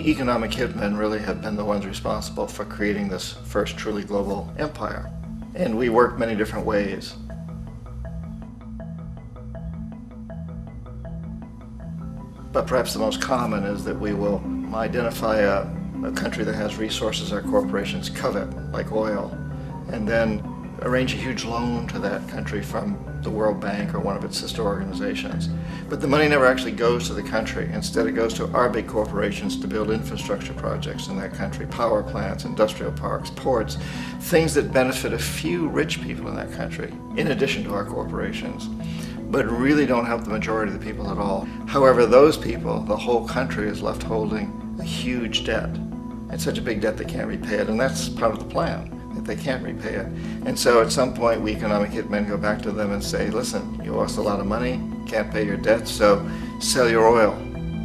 economic hitmen really have been the ones responsible for creating this first truly global empire. And we work many different ways. But perhaps the most common is that we will identify a country that has resources our corporations covet, like oil, and then arrange a huge loan to that country from the World Bank or one of its sister organizations. But the money never actually goes to the country. Instead, it goes to our big corporations to build infrastructure projects in that country, power plants, industrial parks, ports, things that benefit a few rich people in that country, in addition to our corporations, but really don't help the majority of the people at all. However, those people, the whole country is left holding a huge debt. It's such a big debt they can't repay it, and that's part of the plan, that they can't repay it. And so at some point, we economic hitmen go back to them and say, listen, you owe us a lot of money, can't pay your debt, so sell your oil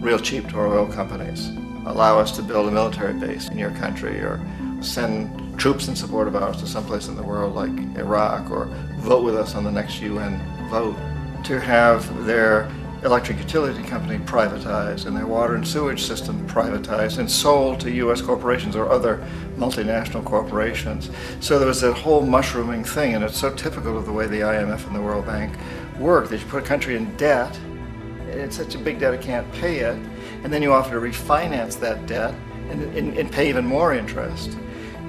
real cheap to our oil companies. Allow us to build a military base in your country, or send troops in support of ours to someplace in the world like Iraq, or vote with us on the next UN vote. To have their electric utility company privatized and their water and sewage system privatized and sold to U.S. corporations or other multinational corporations. So there was that whole mushrooming thing, and it's so typical of the way the IMF and the World Bank work, that you put a country in debt, it's such a big debt it can't pay it, and then you offer to refinance that debt and pay even more interest.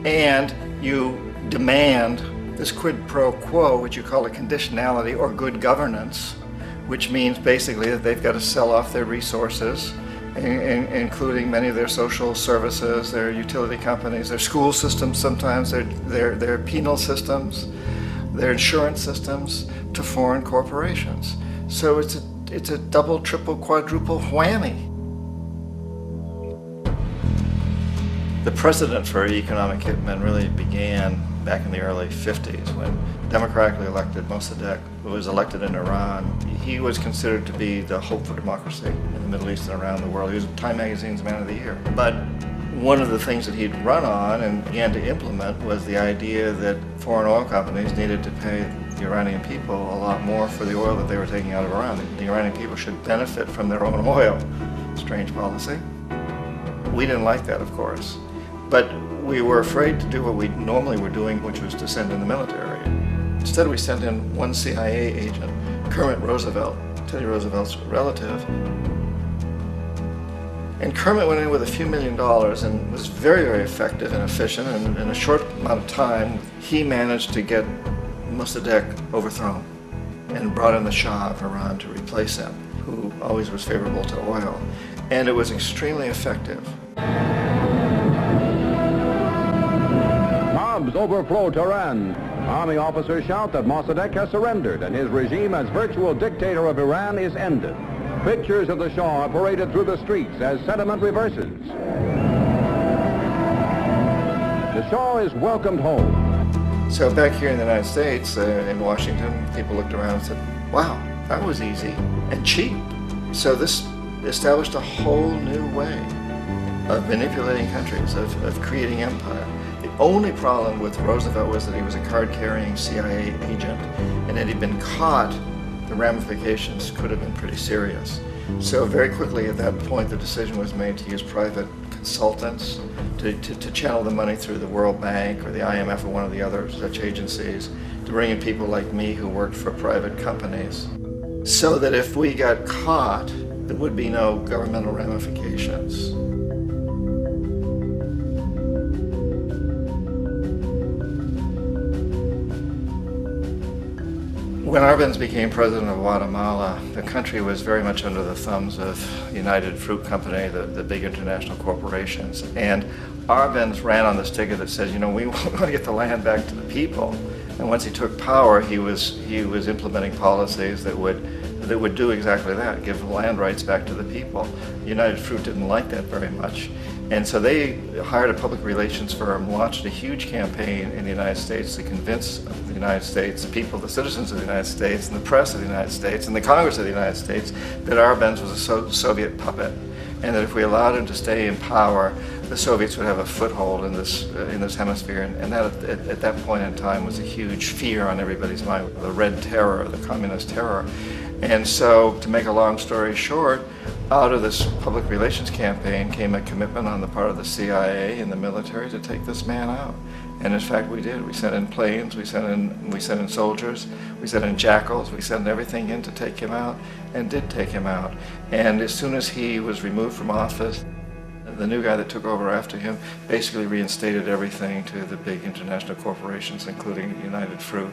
And you demand this quid pro quo, which you call a conditionality or good governance, which means basically that they've got to sell off their resources, including many of their social services, their utility companies, their school systems sometimes, their penal systems, their insurance systems, to foreign corporations. So it's a double, triple, quadruple whammy. The precedent for economic hitmen really began back in the early 50s when democratically elected Mossadegh, who was elected in Iran. He was considered to be the hope for democracy in the Middle East and around the world. He was Time Magazine's Man of the Year. But one of the things that he'd run on and began to implement was the idea that foreign oil companies needed to pay the Iranian people a lot more for the oil that they were taking out of Iran. The Iranian people should benefit from their own oil. Strange policy. We didn't like that, of course. But we were afraid to do what we normally were doing, which was to send in the military. Instead, we sent in one CIA agent, Kermit Roosevelt, Teddy Roosevelt's relative. And Kermit went in with a few $1 million and was very, very effective and efficient. And in a short amount of time, he managed to get Mossadegh overthrown and brought in the Shah of Iran to replace him, who always was favorable to oil. And it was extremely effective. Mobs overflow Tehran. Army officers shout that Mossadegh has surrendered and his regime as virtual dictator of Iran is ended. Pictures of the Shah are paraded through the streets as sentiment reverses. The Shah is welcomed home. So back here in the United States, in Washington, people looked around and said, wow, that was easy and cheap. So this established a whole new way of manipulating countries, of creating empire. The only problem with Roosevelt was that he was a card-carrying CIA agent, and had he been caught, the ramifications could have been pretty serious. So very quickly at that point, the decision was made to use private consultants to channel the money through the World Bank or the IMF or one of the other such agencies, to bring in people like me who worked for private companies, so that if we got caught, there would be no governmental ramifications. When Arbenz became president of Guatemala, the country was very much under the thumbs of United Fruit Company, the big international corporations. And Arbenz ran on this ticket that says, you know, we want to get the land back to the people. And once he took power, he was implementing policies that would do exactly that, give the land rights back to the people. United Fruit didn't like that very much. And so they hired a public relations firm, launched a huge campaign in the United States to convince the United States people, the citizens of the United States, and the press of the United States, and the Congress of the United States, that Arbenz was a Soviet puppet, and that if we allowed him to stay in power, the Soviets would have a foothold in this hemisphere. And that, at that point in time, was a huge fear on everybody's mind, the Red Terror, the Communist Terror. And so, to make a long story short, Out of this public relations campaign came a commitment on the part of the CIA and the military to take this man out. And in fact, we did. We sent in planes, we sent in soldiers, we sent in jackals, we sent everything in to take him out, and did take him out. And as soon as he was removed from office, the new guy that took over after him basically reinstated everything to the big international corporations, including United Fruit.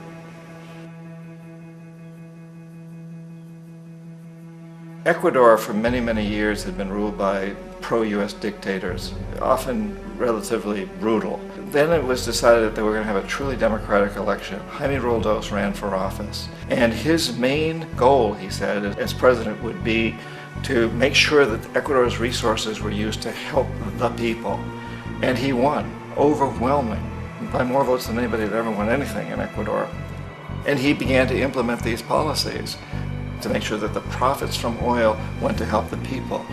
Ecuador for many, many years had been ruled by pro-US dictators, often relatively brutal. Then it was decided that they were going to have a truly democratic election. Jaime Roldos ran for office, and his main goal, he said, as president would be to make sure that Ecuador's resources were used to help the people. And he won, overwhelming, by more votes than anybody had ever won anything in Ecuador. And he began to implement these policies to make sure that the profits from oil went to help the people.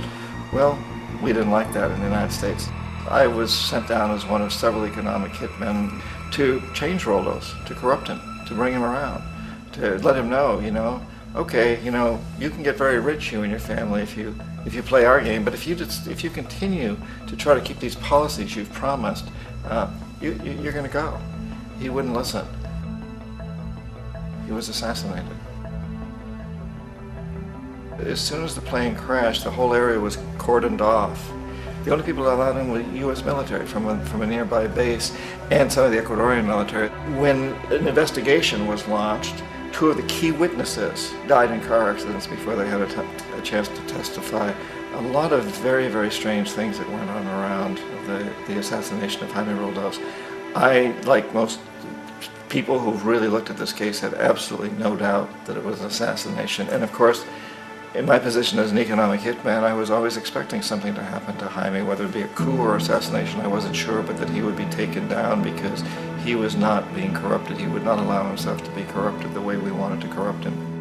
Well, we didn't like that in the United States. I was sent down as one of several economic hitmen to change Roldos, to corrupt him, to bring him around, to let him know, okay, you can get very rich, you and your family, if you play our game, but if you continue to try to keep these policies you've promised, you're going to go. He wouldn't listen. He was assassinated. As soon as the plane crashed, the whole area was cordoned off. The only people allowed in were U.S. military from a nearby base and some of the Ecuadorian military. When an investigation was launched, two of the key witnesses died in car accidents before they had a chance to testify. A lot of very, very strange things that went on around the assassination of Jaime Roldos. I, like most people who've really looked at this case, had absolutely no doubt that it was an assassination. And of course, in my position as an economic hitman, I was always expecting something to happen to Jaime, whether it be a coup or assassination, I wasn't sure, but that he would be taken down because he was not being corrupted. He would not allow himself to be corrupted the way we wanted to corrupt him.